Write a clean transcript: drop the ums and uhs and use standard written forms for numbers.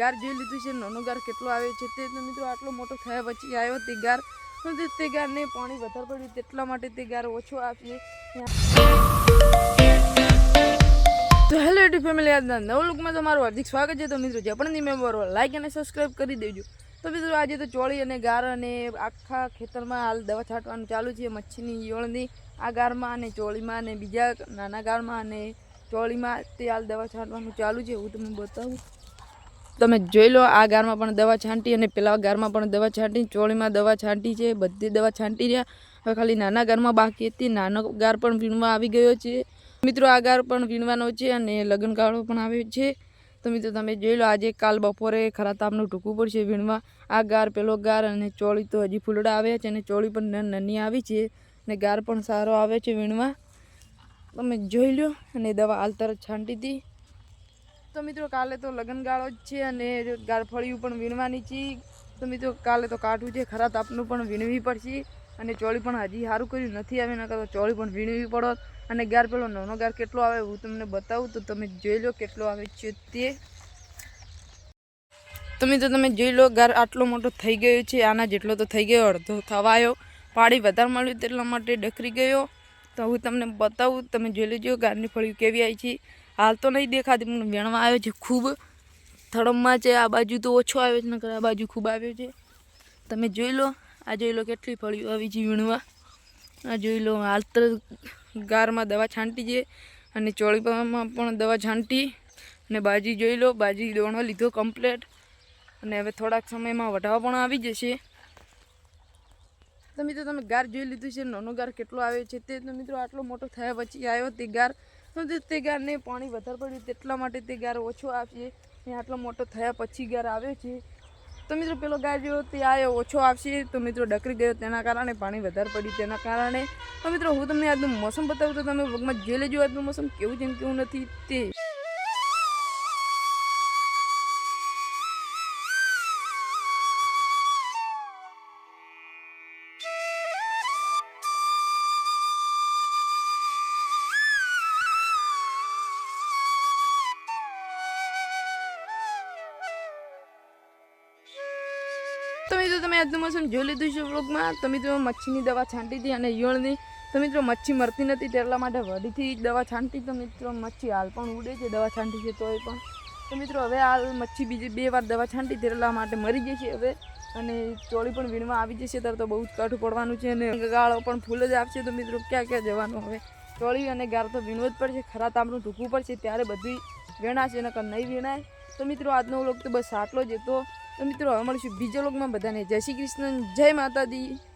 ગાર જોઈ લીધું છે, નાનો ગાર કેટલો આવ્યો છે તે. તો મિત્રો આટલો મોટો થયા પછી આવ્યો તે ગાર, તે ગારને પાણી વધારે પડ્યું તેટલા માટે તે ગાર ઓછો આપશે. તો હેલો યુટ્યુબ ફેમિલી, આજના નવા લુકમાં તમારું હાર્દિક સ્વાગત છે. તો મિત્રો જે પણ મેમ્બર લાઈક અને સબસ્ક્રાઈબ કરી દેજો. તો મિત્રો આજે તો ચોળી અને ગાર અને આખા ખેતરમાં હાલ દવા છાંટવાનું ચાલુ છે, મચ્છીની ઈયળની આ ગારમાં અને ચોળીમાં અને બીજા નાના ગારમાં અને ચોળીમાં તે હાલ દવા છાંટવાનું ચાલુ છે. હું તમને બતાવું, તમે જોઈ લો. આ ગારમાં પણ દવા છાંટી અને પેલા ગારમાં પણ દવા છાંટી, ચોળીમાં દવા છાંટી છે, બધી દવા છાંટી રહ્યા. હવે ખાલી નાના ગારમાં બાકી હતી. નાનો ગાર પણ વીણવા આવી ગયો છે મિત્રો. આ ગાર પણ વીણવાનો છે અને લગ્નગાળો પણ આવ્યો છે. તો મિત્રો તમે જોઈ લો, આજે કાલ બપોરે ખરા તાપનું ટૂંકવું પડશે વીણવા. આ ગાર, પેલો ગાર અને ચોળી તો હજી ફૂલડા આવ્યા છે અને ચોળી પણ નાની આવી છે અને ગાર પણ સારો આવે છે વીણવા. તમે જોઈ લો. અને દવા હાલ તરત છાંટી હતી. તો મિત્રો કાલે તો લગ્નગાળો જ છે અને ગારફળિયું પણ વીણવાની છે. તો મિત્રો કાલે તો કાઢવું છે, ખરા તાપનું પણ વીણવી પડશે. અને ચોળી પણ હજી સારું કર્યું નથી આવે, નકર તો ચોળી પણ વીણવી પડત. અને ગાર, પેલો નાનો ગાર કેટલો આવે હું તમને બતાવું. તો તમે જોઈ લો કેટલો આવે છે તે. તો મિત્રો તમે જોઈ લો, ગાર આટલો મોટો થઈ ગયો છે, આના જેટલો તો થઈ ગયો, અડધો થવાયો. પાણી વધારે મળ્યું તેટલા માટે ડખરી ગયો. તો હું તમને બતાવું, તમે જોઈ લેજો ગારની ફળિયું કેવી આવી છે. હાલ તો નહીં દેખાતી પણ વેણવા આવ્યો છે ખૂબ. થડમમાં છે, આ બાજુ તો ઓછો આવ્યો છે, નકર આ બાજુ ખૂબ આવ્યો છે. તમે જોઈ લો, આ જોઈ લો કેટલી ફળિયું આવી છે વીણવા. આ જોઈ લો, હાલ તો ગારમાં દવા છાંટી છે અને ચોળીમાં પણ દવા છાંટી. અને બાજી જોઈ લો, બાજી દોણો લીધો કમ્પ્લેટ. અને હવે થોડાક સમયમાં વઢાવા પણ આવી જશે. તો મિત્રો તમે ગાર જોઈ લીધું છે, નાનો ગાર કેટલો આવ્યો છે તે. તો મિત્રો આટલો મોટો થયા પછી આવ્યો તે ગાર, તે ગારને પાણી વધારે પડ્યું તેટલા માટે તે ગાર ઓછો આપશે. ને આટલો મોટો થયા પછી ગાર આવ્યો છે. તો મિત્રો પેલો ગાર જો તે આવ્યો ઓછો આપશે. તો મિત્રો ડકરી ગયો તેના કારણે, પાણી વધારે પડ્યું તેના કારણે. તો મિત્રો હું તમને આજનું મોસમ બતાવું. તો તમે વગમાં જોઈ લેજો આજનું મોસમ કેવું છે ને કેવું નથી તે. તો મિત્રો તમે આજનું મોસમ જોઈ લીધું છે વ્લોગમાં. તો મિત્રો મચ્છીની દવા છાંટી હતી અને ઈયળની. તો મિત્રો મચ્છી મરતી નથી તેટલા માટે વડીથી દવા છાંટી. તો મિત્રો મચ્છી હાલ પણ ઉડે છે દવા છાંટી છે તોય પણ. તો મિત્રો હવે હાલ મચ્છી બીજી 2 વાર દવા છાંટી તેટલા માટે મરી જશે હવે. અને ચોળી પણ વીણવા આવી જશે ત્યારે તો બહુ જ કાઠું પડવાનું છે અને ગાળો પણ ફૂલ જ આપશે. તો મિત્રો ક્યાં ક્યાં જવાનું હવે. ચોળી અને ગાર તો વીણવો જ પડશે, ખરા તાપનું ટૂંકવું પડશે ત્યારે બધી વીણાશે, નકર નહીં વીણાય. તો મિત્રો આજનો વ્લોગ તો બસ આટલો જ હતો. તો મિત્રો હવે મળીશું બીજા વ્લોગમાં. બધાને જય શ્રી કૃષ્ણ, જય માતાજી.